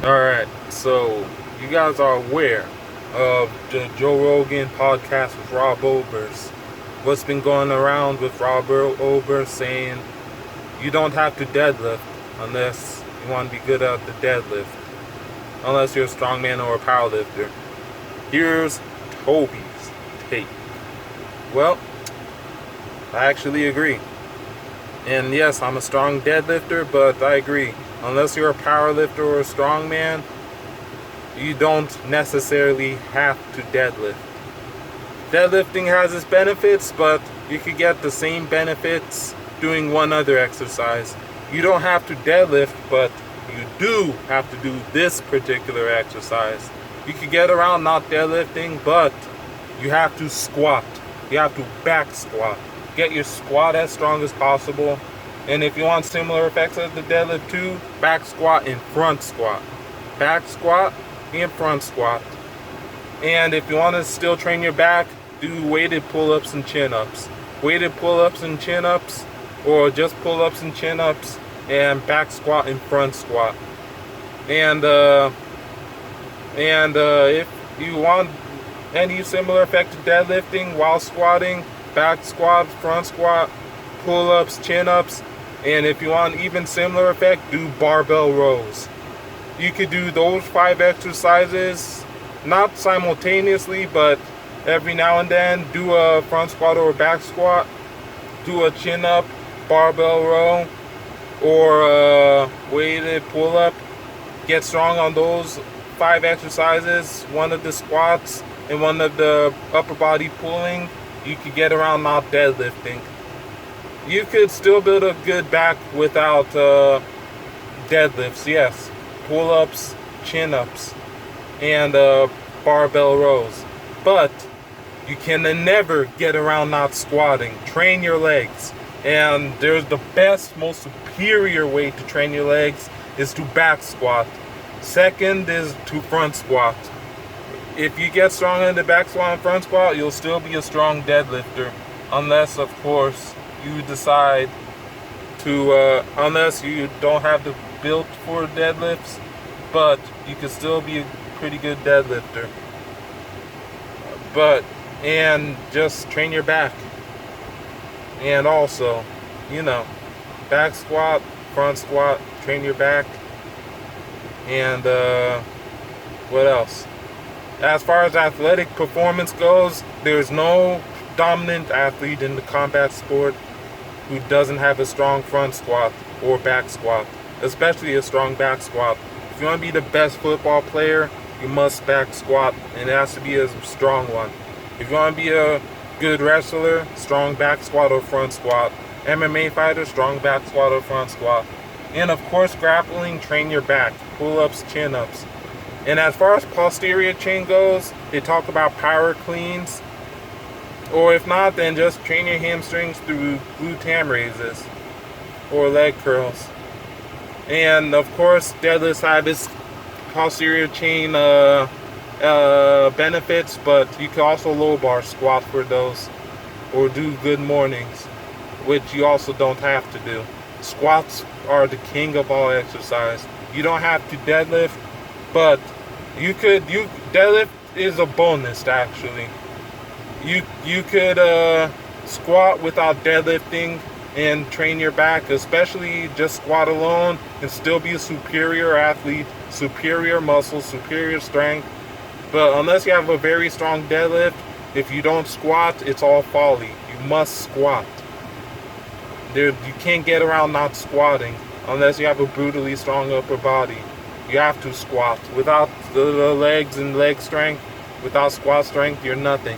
Alright, so you guys are aware of the Joe Rogan podcast with Rob Oberst. What's been going around with Rob Oberst saying you don't have to deadlift unless you want to be good at the deadlift, unless you're a strongman or a powerlifter. Here's Toby's take. Well, I actually agree. And yes, I'm a strong deadlifter, but I agree. Unless you're a powerlifter or a strongman, you don't necessarily have to deadlift. Deadlifting has its benefits, but you could get the same benefits doing one other exercise. You don't have to deadlift, but you do have to do this particular exercise. You could get around not deadlifting, but you have to squat. You have to back squat. Get your squat as strong as possible. And if you want similar effects as the deadlift too, back squat and front squat. Back squat and front squat. And if you want to still train your back, do weighted pull-ups and chin-ups. Weighted pull-ups and chin-ups, or just pull-ups and chin-ups, and back squat and front squat. And if you want any similar effect to deadlifting while squatting, back squat, front squat, pull-ups, chin-ups, and if you want even similar effect, do barbell rows. You could do those 5 exercises, not simultaneously, but every now and then. Do a front squat or a back squat, do a chin-up, barbell row, or a weighted pull-up. Get strong on those 5 exercises, one of the squats and one of the upper body pulling. You could get around not deadlifting. You could still build a good back without deadlifts, yes. Pull-ups, chin-ups, and barbell rows. But you can never get around not squatting. Train your legs. And there's the best, most superior way to train your legs is to back squat. Second is to front squat. If you get strong in the back squat and front squat, you'll still be a strong deadlifter. Unless, of course, you decide to, unless you don't have the build for deadlifts, but you can still be a pretty good deadlifter. And just train your back. And also, back squat, front squat, train your back. And, what else? As far as athletic performance goes, there's no dominant athlete in the combat sport who doesn't have a strong front squat or back squat, especially a strong back squat. If you want to be the best football player, you must back squat, and it has to be a strong one. If you want to be a good wrestler, strong back squat or front squat. MMA fighter, strong back squat or front squat. And of course, grappling, train your back, pull-ups, chin-ups. And as far as posterior chain goes, they talk about power cleans. Or if not, then just train your hamstrings through glute ham raises or leg curls. And of course, deadlifts have its posterior chain benefits, but you can also low bar squat for those, or do good mornings, which you also don't have to do. Squats are the king of all exercise. You don't have to deadlift, but deadlift is a bonus actually. You could squat without deadlifting and train your back, especially just squat alone, and still be a superior athlete, superior muscle, superior strength. But unless you have a very strong deadlift, if you don't squat, it's all folly. You must squat. You can't get around not squatting unless you have a brutally strong upper body. You have to squat. Without the legs and leg strength, without squat strength, you're nothing.